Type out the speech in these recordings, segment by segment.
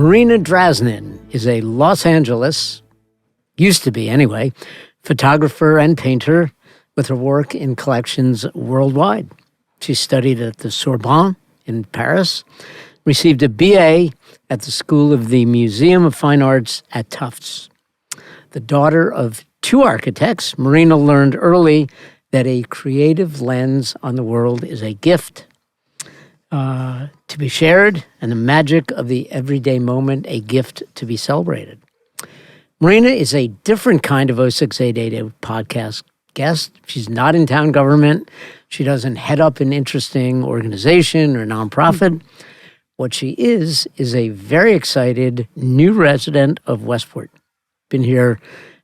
Marina Drasnin is a Los Angeles, used to be anyway, photographer and painter with her work in collections worldwide. She studied at the Sorbonne in Paris, received a BA at the School of the Museum of Fine Arts at Tufts. The daughter of two architects, Marina learned early that a creative lens on the world is a gift to be shared, and the magic of the everyday moment a gift to be celebrated. Marina is a different kind of 06888 podcast guest. She's not in town government. She doesn't head up an interesting organization or nonprofit. What she is a very excited new resident of Westport. Been here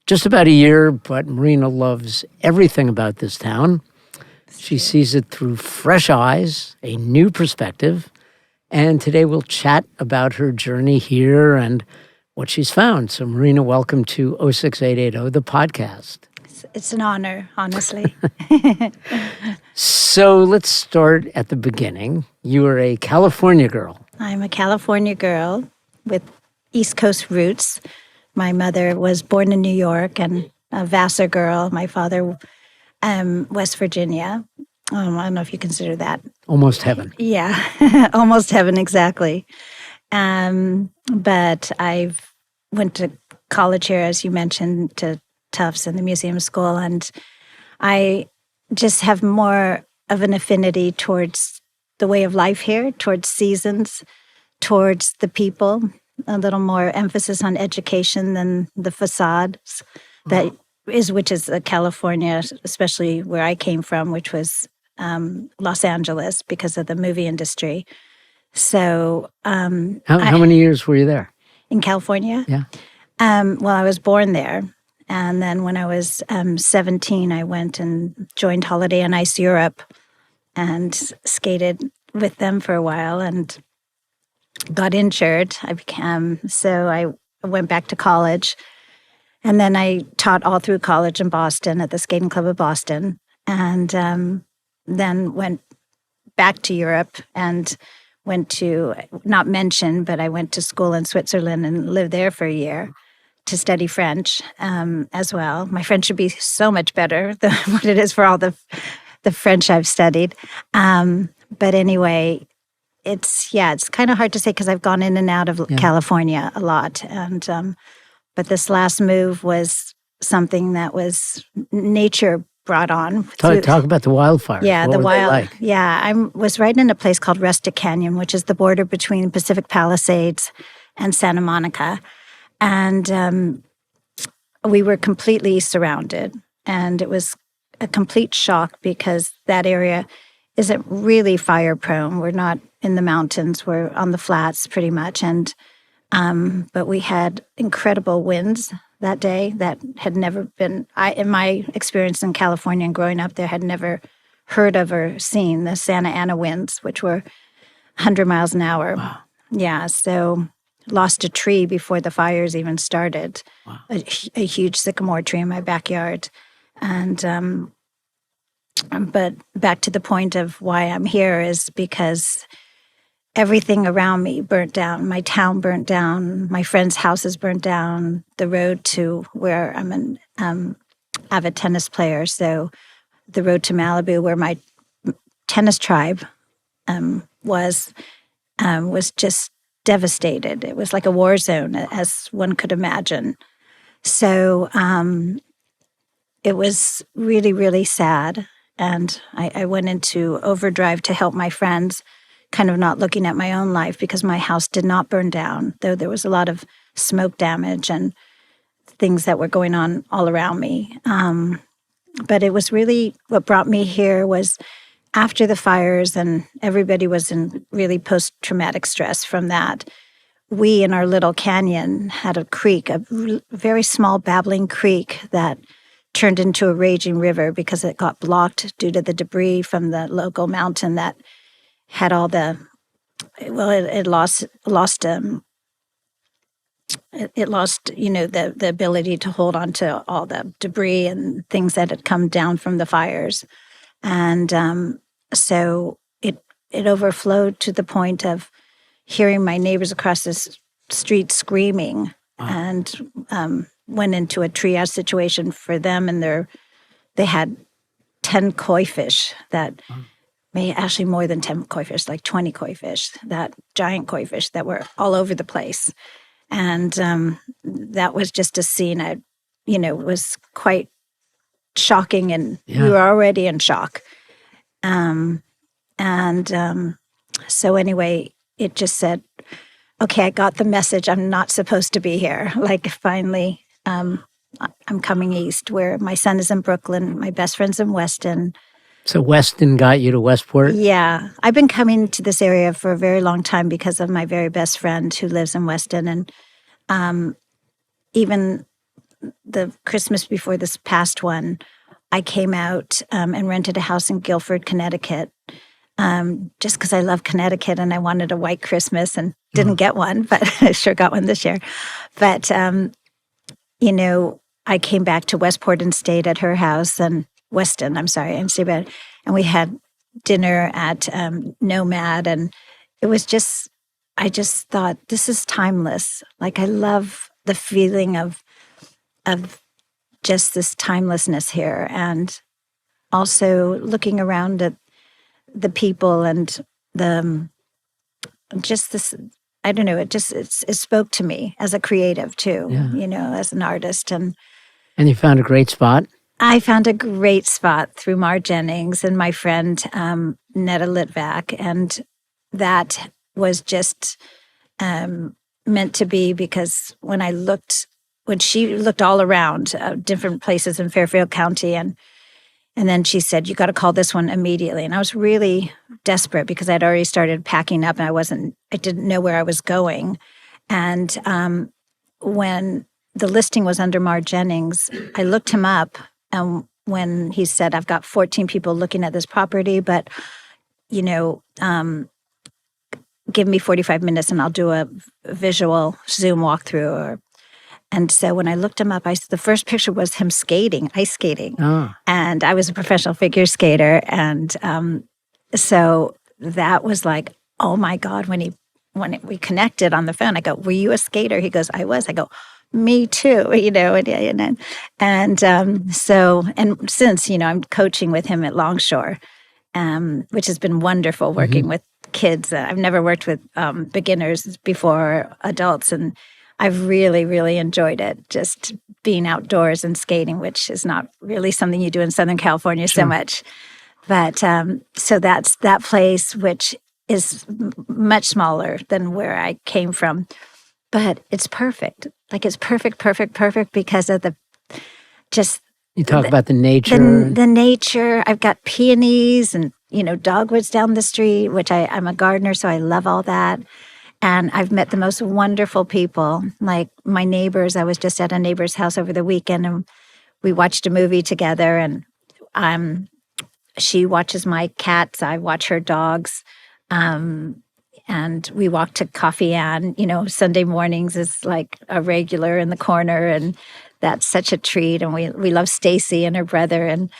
just about a year, but Marina loves everything about this town. She sees it through fresh eyes, a new perspective, and today we'll chat about her journey here and what she's found. So Marina, welcome to 06880, the podcast. It's an honor, honestly. So let's start at the beginning. You are a California girl. I'm a California girl with East Coast roots. My mother was born in New York and a Vassar girl. My father, West Virginia. I don't know if you consider that. Almost heaven. Yeah, almost heaven, exactly. But I went to college here, as you mentioned, to Tufts and the museum school, and I just have more of an affinity towards the way of life here, towards seasons, towards the people, a little more emphasis on education than the facades which is California, especially where I came from, which was Los Angeles because of the movie industry. So how many years were you there? In California? Yeah. Well, I was born there. And then when I was 17, I went and joined Holiday on Ice Europe and skated with them for a while and got injured. So I went back to college. And then I taught all through college in Boston at the Skating Club of Boston. And then went back to Europe and went to, not mention, but I went to school in Switzerland and lived there for a year to study French as well. My French should be so much better than what it is for all the French I've studied. But anyway, it's kind of hard to say because I've gone in and out of California a lot. And but this last move was something that was nature brought on. Talk about the wildfires. Yeah, what the were they like? Yeah, I was right in a place called Rustic Canyon, which is the border between Pacific Palisades and Santa Monica. And we were completely surrounded. And it was a complete shock because that area isn't really fire prone. We're not in the mountains. We're on the flats pretty much. And but we had incredible winds that day that had never been, in my experience in California and growing up there, had never heard of or seen the Santa Ana winds, which were 100 miles an hour. Wow. Yeah, so lost a tree before the fires even started. Wow. A huge sycamore tree in my backyard. And but back to the point of why I'm here is because everything around me burnt down. My town burnt down. My friends' houses burnt down. The road to where I'm an avid tennis player, so the road to Malibu, where my tennis tribe was just devastated. It was like a war zone, as one could imagine. So it was really, really sad. And I went into overdrive to help my friends, kind of not looking at my own life because my house did not burn down, though there was a lot of smoke damage and things that were going on all around me. But it was really, what brought me here was after the fires and everybody was in really post-traumatic stress from that, we in our little canyon had a creek, a very small babbling creek that turned into a raging river because it got blocked due to the debris from the local mountain that had all the, well, it lost, the ability to hold on to all the debris and things that had come down from the fires. And so it overflowed to the point of hearing my neighbors across this street screaming, and went into a triage situation for them, and they had 10 koi fish that actually more than 10 koi fish, like 20 koi fish, that giant koi fish that were all over the place. And that was just a scene was quite shocking, and we were already in shock. So anyway, it just said, okay, I got the message. I'm not supposed to be here. Like, finally, I'm coming east, where my son is in Brooklyn. My best friend's in Weston. So Weston got you to Westport? Yeah. I've been coming to this area for a very long time because of my very best friend who lives in Weston. And even the Christmas before this past one, I came out and rented a house in Guilford, Connecticut, just because I love Connecticut and I wanted a white Christmas and didn't get one, but I sure got one this year. But, I came back to Westport and stayed at her house, and Weston, and stayed at, and we had dinner at Nomad, and it was just, I just thought, this is timeless. Like, I love the feeling of just this timelessness here, and also looking around at the people and just this, I don't know, it spoke to me as a creative too, as an artist. And you found a great spot? I found a great spot through Mar Jennings and my friend Netta Litvak, and that was just meant to be, because when she looked all around different places in Fairfield County, and then she said, you got to call this one immediately. And I was really desperate because I'd already started packing up, and I didn't know where I was going. And when the listing was under Mar Jennings, I looked him up, and when he said, I've got 14 people looking at this property, but, give me 45 minutes and I'll do a visual Zoom walkthrough. And so when I looked him up, the first picture was him skating, ice skating. Oh. And I was a professional figure skater. And so that was like, oh my God, when we connected on the phone, I go, were you a skater? He goes, I was. I go, me too, and since, I'm coaching with him at Longshore, which has been wonderful working with kids. I've never worked with beginners before, adults, and I've really, really enjoyed it, just being outdoors and skating, which is not really something you do in Southern California so much. But so that's that place, which is much smaller than where I came from. But it's perfect. Like, it's perfect because of you talk about the nature. The nature. I've got peonies and, dogwoods down the street, which I'm a gardener, so I love all that. And I've met the most wonderful people, like my neighbors. I was just at a neighbor's house over the weekend, and we watched a movie together, and she watches my cats, I watch her dogs. And we walk to Coffee Ann, Sunday mornings is like a regular in the corner, and that's such a treat. And we love Stacy and her brother. And,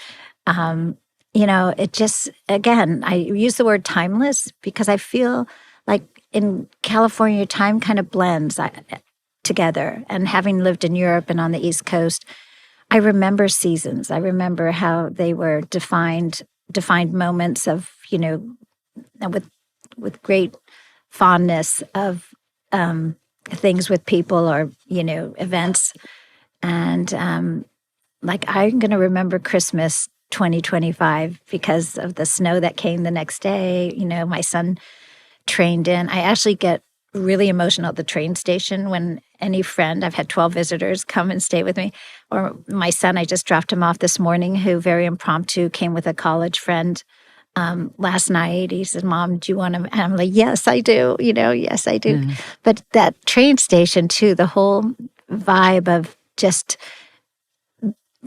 it just, again, I use the word timeless because I feel like in California, time kind of blends together. And having lived in Europe and on the East Coast, I remember seasons. I remember how they were defined moments of, with great fondness of things with people or, events. And like, I'm going to remember Christmas 2025 because of the snow that came the next day. My son trained in. I actually get really emotional at the train station when any friend, I've had 12 visitors come and stay with me. Or my son, I just dropped him off this morning, who very impromptu came with a college friend last night. He said, Mom, do you want to? And I'm like, yes, I do. Yes, I do. Mm. But that train station too, the whole vibe of just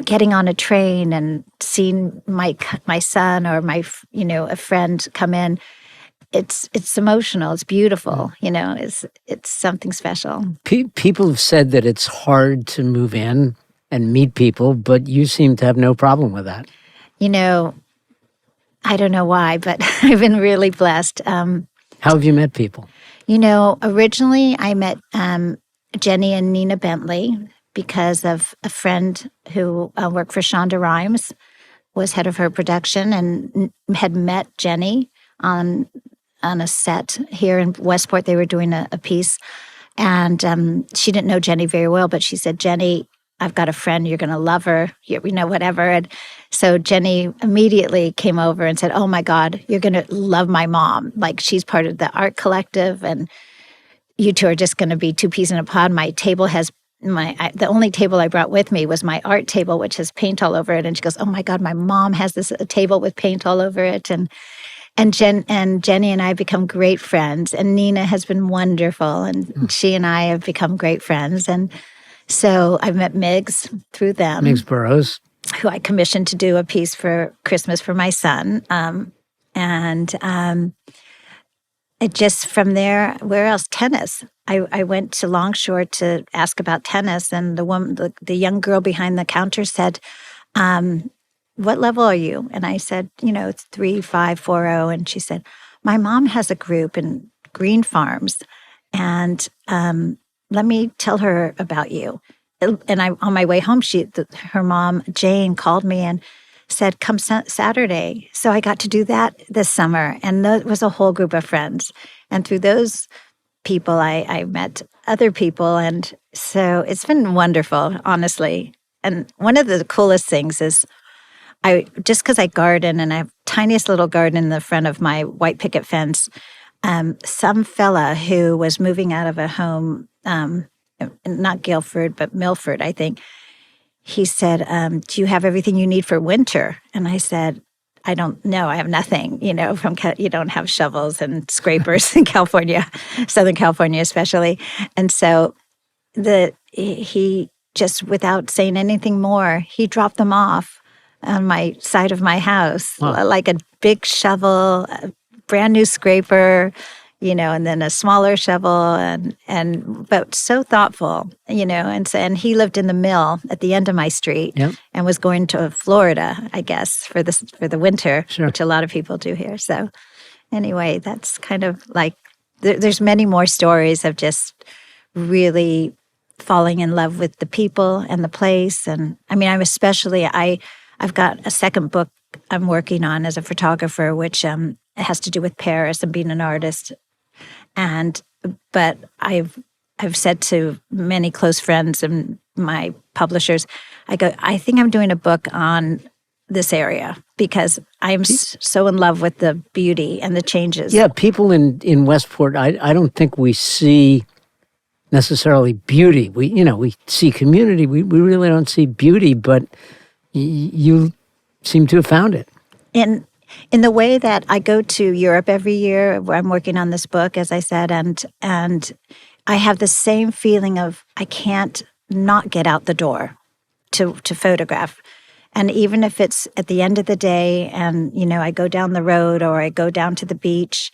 getting on a train and seeing my son or a friend come in, it's emotional. It's beautiful. It's something special. People have said that it's hard to move in and meet people, but you seem to have no problem with that. I don't know why, but I've been really blessed. How have you met people? Originally I met Jenny and Nina Bentley because of a friend who worked for Shonda Rhimes, was head of her production, and had met Jenny on a set here in Westport. They were doing a piece, and she didn't know Jenny very well, but she said, "Jenny, I've got a friend. You're going to love her. Whatever." And so Jenny immediately came over and said, "Oh my God, you're going to love my mom. Like, she's part of the art collective, and you two are just going to be two peas in a pod. My table has the only table I brought with me was my art table, which has paint all over it." And she goes, "Oh my God, my mom has a table with paint all over it." And Jenny and I have become great friends, and Nina has been wonderful, and she and I have become great friends. And so I met Miggs through them. Miggs Burroughs, who I commissioned to do a piece for Christmas for my son. It just from there, where else? Tennis. I went to Longshore to ask about tennis, and the young girl behind the counter said, "What level are you?" And I said, "It's 3540." And she said, "My mom has a group in Green Farms, and let me tell her about you." And on my way home, her mom, Jane, called me and said, "Come Saturday." So I got to do that this summer. And that was a whole group of friends. And through those people, I met other people. And so it's been wonderful, honestly. And one of the coolest things is just because I garden, and I have tiniest little garden in the front of my white picket fence, some fella who was moving out of a home, not Guilford, but Milford, I think, he said, "Do you have everything you need for winter?" And I said, "I don't know. I have nothing. You don't have shovels and scrapers in California, Southern California especially." And so he just, without saying anything more, he dropped them off on my side of my house, like a big shovel, a brand new scraper, and then a smaller shovel, but so thoughtful, and he lived in the mill at the end of my street. Yep. And was going to Florida, I guess, for the winter, Sure. which a lot of people do here. So anyway, that's kind of like, there's many more stories of just really falling in love with the people and the place. And I mean, I've got a second book I'm working on as a photographer, which has to do with Paris and being an artist. But I've said to many close friends and my publishers, I think I'm doing a book on this area because I'm so in love with the beauty and the changes. Yeah, people in Westport, I don't think we see necessarily beauty. We see community. We really don't see beauty, but you seem to have found it. In the way that I go to Europe every year, where I'm working on this book, as I said, and I have the same feeling of I can't not get out the door to photograph. And even if it's at the end of the day and, I go down the road or I go down to the beach,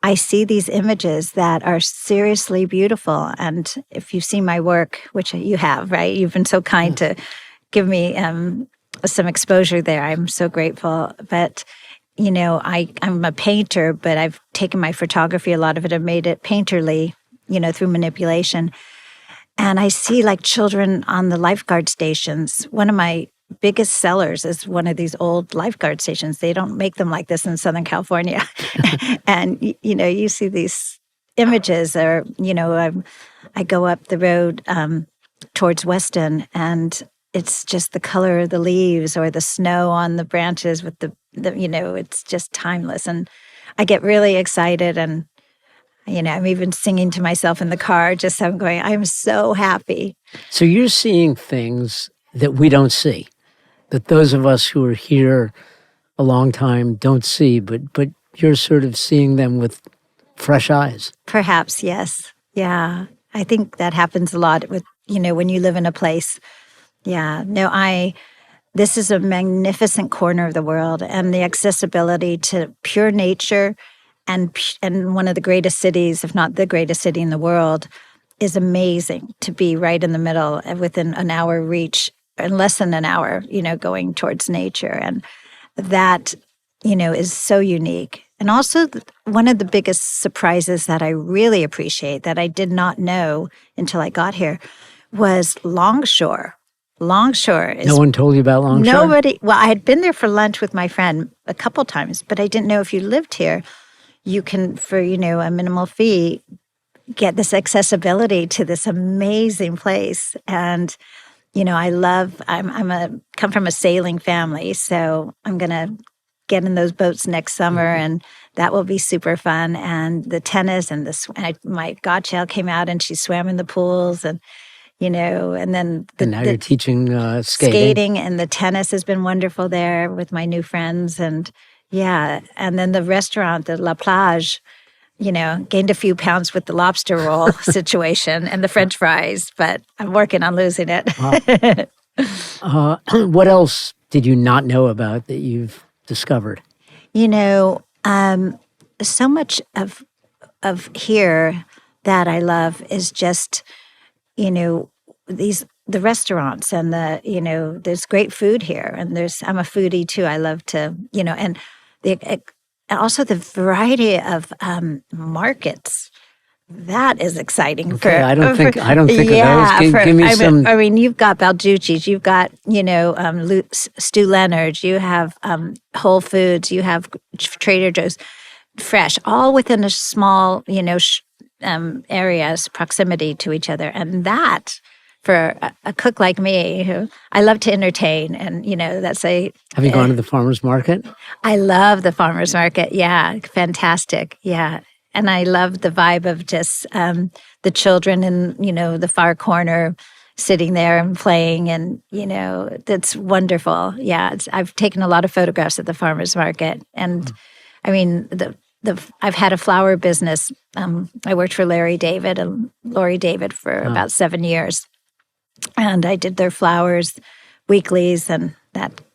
I see these images that are seriously beautiful. And if you've seen my work, which you have, right? You've been so kind to give me some exposure there. I'm so grateful. But I'm a painter, but I've taken my photography, a lot of it, I've made it painterly, through manipulation. And I see like children on the lifeguard stations. One of my biggest sellers is one of these old lifeguard stations. They don't make them like this in Southern California. And, you see these images, or, I go up the road towards Weston, and it's just the color of the leaves or the snow on the branches with the it's just timeless. And I get really excited, and, I'm even singing to myself in the car, just I'm going, I'm so happy. So you're seeing things that we don't see, that those of us who are here a long time don't see, but you're sort of seeing them with fresh eyes. Perhaps, yes. Yeah. I think that happens a lot with, when you live in a place. Yeah. No, this is a magnificent corner of the world, and the accessibility to pure nature and one of the greatest cities, if not the greatest city in the world, is amazing to be right in the middle, within an hour reach, in less than an hour, going towards nature. And that, is so unique. And also, one of the biggest surprises that I really appreciate that I did not know until I got here was Longshore. Longshore is No one told you about Longshore? nobody. Well, I had been there for lunch with my friend a couple times, but I didn't know if you lived here, you can, for a minimal fee, get this accessibility to this amazing place. And I'm come from a sailing family, so I'm gonna get in those boats next summer, and that will be super fun. And the tennis and my godchild came out and she swam in the pools, and and then And now you're teaching skating. and the tennis has been wonderful there with my new friends, and and then the restaurant, the La Plage. Gained a few pounds with the lobster roll situation and the French fries, but I'm working on losing it. Wow. What else did you not know about that you've discovered? So much of here that I love is just, the restaurants and there's great food here, and I'm a foodie too. I love to, and also the variety of markets. That is exciting. Okay, I don't think of those. Give me some. I mean, you've got Balducci's, you've got Stu Leonard's, you have Whole Foods, you have Trader Joe's, fresh, all within a small areas, proximity to each other, and that. For a cook like me, who I love to entertain, and that's a. Have you gone to the farmers market? I love the farmers market. Yeah, fantastic. Yeah, and I love the vibe of just the children in the far corner, sitting there and playing, and that's wonderful. Yeah, I've taken a lot of photographs at the farmers market, and I mean I've had a flower business. I worked for Lori David for about 7 years. And I did their flowers weeklies, and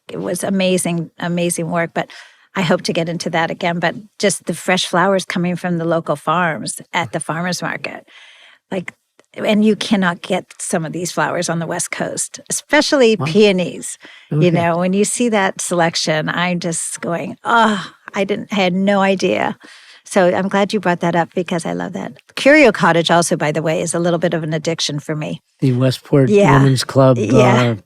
it was amazing, amazing work. But I hope to get into that again. But just the fresh flowers coming from the local farms at the farmers market, and you cannot get some of these flowers on the West Coast, especially peonies. Okay. When you see that selection, I'm just going, oh, I had no idea. So I'm glad you brought that up because I love that. Curio Cottage also, by the way, is a little bit of an addiction for me. The Westport Women's Club on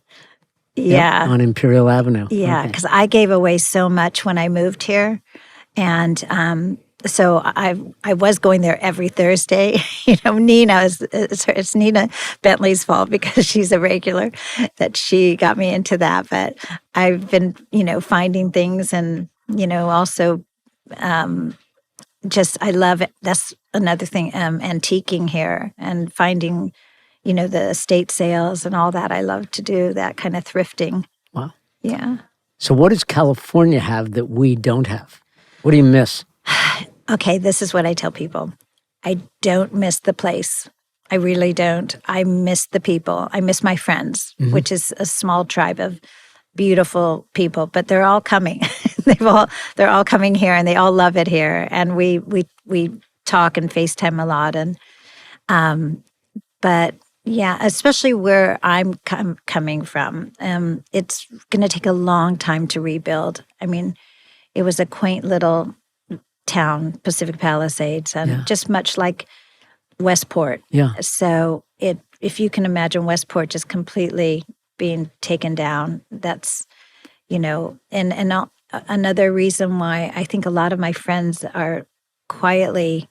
Imperial Avenue. Yeah, because I gave away so much when I moved here. And so I was going there every Thursday. Nina, it's Nina Bentley's fault because she's a regular that she got me into that. But I've been, finding things and, also... I love it. That's another thing, antiquing here and finding, the estate sales and all that. I love to do that kind of thrifting. Wow. Yeah. So what does California have that we don't have? What do you miss? Okay, this is what I tell people. I don't miss the place. I really don't. I miss the people. I miss my friends, which is a small tribe of beautiful people, but they're all coming. They're all coming here, and they all love it here. And we talk and FaceTime a lot, and but yeah, especially where I'm coming from, it's going to take a long time to rebuild. I mean, it was a quaint little town, Pacific Palisades, and just much like Westport. Yeah. So if you can imagine Westport just completely being taken down, that's another reason why I think a lot of my friends are quietly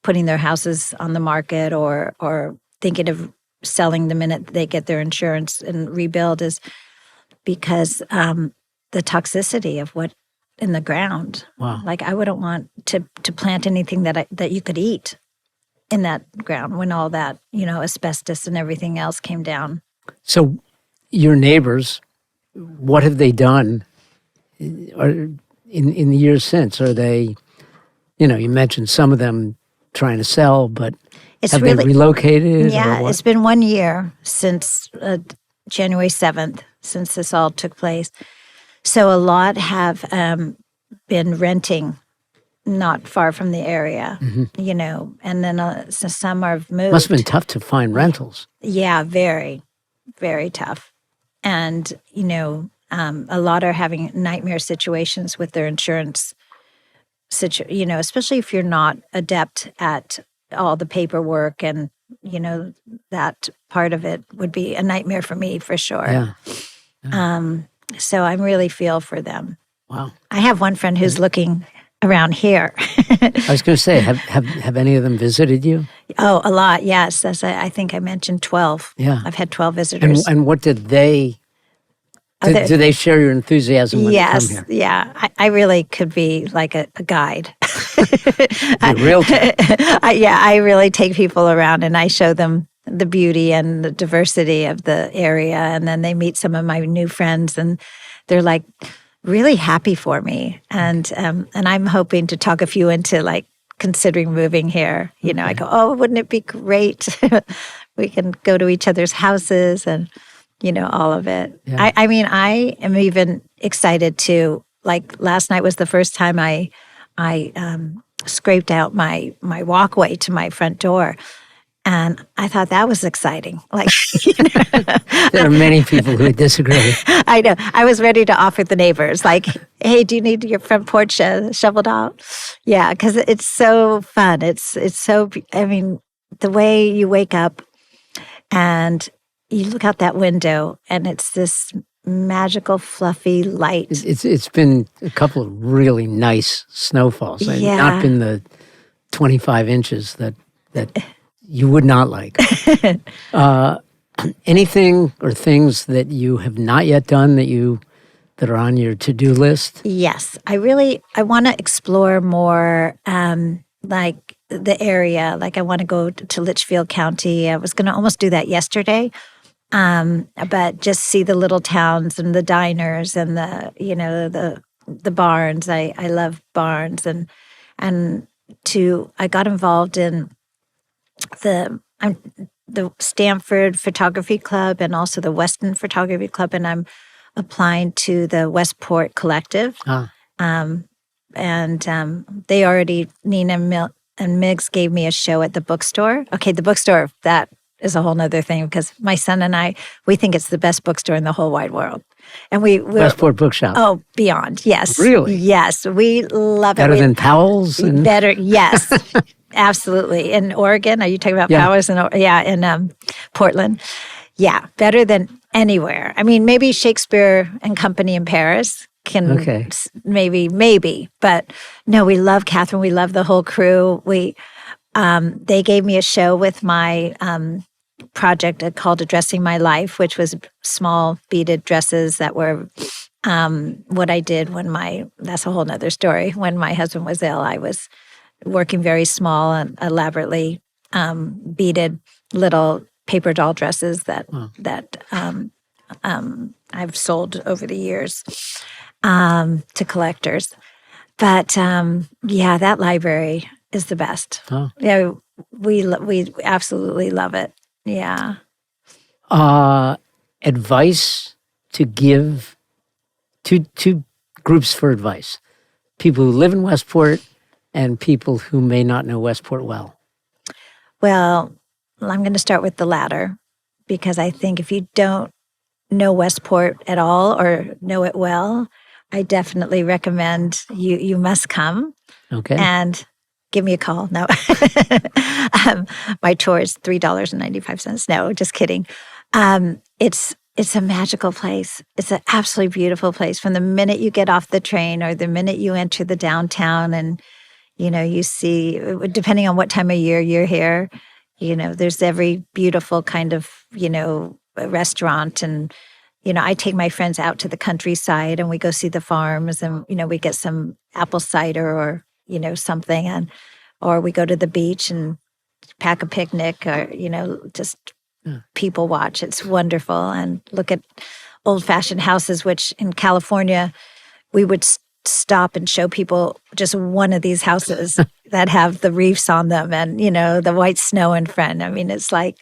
putting their houses on the market or thinking of selling the minute they get their insurance and rebuild is because the toxicity of what in the ground. Wow. Like I wouldn't want to plant anything that you could eat in that ground when all that, asbestos and everything else came down. So your neighbors, what have they done in the years since? Are they, you mentioned some of them trying to sell, but have they relocated? Yeah, it's been 1 year since January 7th, since this all took place. So a lot have been renting not far from the area, and then so some have moved. Must have been tough to find rentals. Yeah, very, very tough. And, a lot are having nightmare situations with their insurance especially if you're not adept at all the paperwork and, that part of it would be a nightmare for me for sure. Yeah. So I really feel for them. Wow. I have one friend who's looking around here. I was going to say, have any of them visited you? Oh, a lot, yes. As I think I mentioned 12. Yeah. I've had 12 visitors. And what did they... Do they share your enthusiasm when they come here? Yeah. I really could be like a guide. A realtor. I really take people around and I show them the beauty and the diversity of the area. And then they meet some of my new friends and they're like really happy for me. And I'm hoping to talk a few into like considering moving here. I go, oh, wouldn't it be great? We can go to each other's houses and all of it. Yeah. I am even excited to, like last night was the first time I scraped out my walkway to my front door. And I thought that was exciting. Like, there are many people who disagree. I know. I was ready to offer the neighbors, like, hey, do you need your front porch shoveled out? Yeah, because it's so fun. It's so, the way you wake up and you look out that window and it's this magical, fluffy light. It's been a couple of really nice snowfalls. Yeah. Not been the 25 inches that you would not like. Anything or things that you have not yet done that are on your to-do list? Yes. I want to explore more like the area. Like I want to go to Litchfield County. I was going to almost do that yesterday. But just see the little towns and the diners and the barns. I love barns and I got involved in the Stanford Photography Club and also the Weston Photography Club, and I'm applying to the Westport Collective. And they already, Nina and Miggs gave me a show at the bookstore. Okay, the bookstore, that is a whole nother thing because my son and I, we think it's the best bookstore in the whole wide world. And we're Westport Bookshop. Oh, beyond, yes. Really? Yes, we love it. Better than Powell's? Better, yes. Absolutely. In Oregon, are you talking about Powers? In Portland. Yeah, better than anywhere. I mean, maybe Shakespeare and Company in Paris can maybe. But no, we love Catherine. We love the whole crew. They gave me a show with my project called Addressing My Life, which was small beaded dresses that were what I did that's a whole nother story. When my husband was ill, I was working very small and elaborately beaded little paper doll dresses that I've sold over the years to collectors. But that library is the best. Oh. Yeah, we absolutely love it. Yeah. Advice to give two groups for advice: people who live in Westport and people who may not know Westport well. Well, I'm going to start with the latter because I think if you don't know Westport at all or know it well, I definitely recommend you must come. Okay. And give me a call. No. My tour is $3.95. No, just kidding. It's a magical place. It's an absolutely beautiful place. From the minute you get off the train or the minute you enter the downtown and, you see, depending on what time of year you're here, there's every beautiful kind of, restaurant. And, I take my friends out to the countryside and we go see the farms and, we get some apple cider or, something, or we go to the beach and pack a picnic or, just people watch. It's wonderful. And look at old-fashioned houses, which in California, we would stop and show people just one of these houses that have the reefs on them and, the white snow in front. I mean, it's like,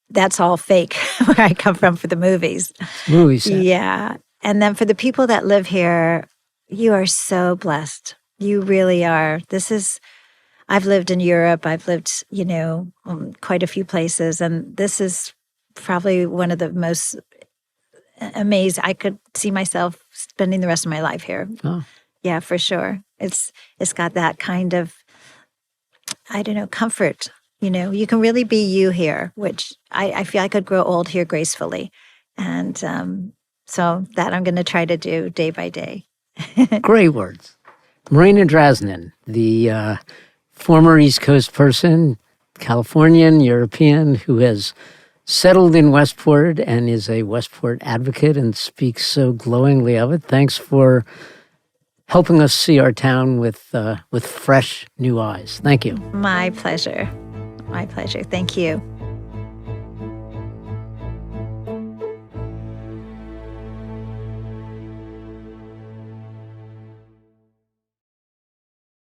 that's all fake where I come from for the movies. Movies. Yeah. And then for the people that live here, you are so blessed. You really are. I've lived in Europe. I've lived, quite a few places. And this is probably one of the most amazing. I could see myself spending the rest of my life here. Oh. Yeah, for sure. It's got that kind of, I don't know, comfort. You can really be you here, which I feel I could grow old here gracefully. And so that I'm going to try to do day by day. Great words. Marina Drasnin, the former East Coast person, Californian, European, who has settled in Westport and is a Westport advocate and speaks so glowingly of it. Thanks for helping us see our town with fresh new eyes. Thank you. My pleasure. My pleasure. Thank you.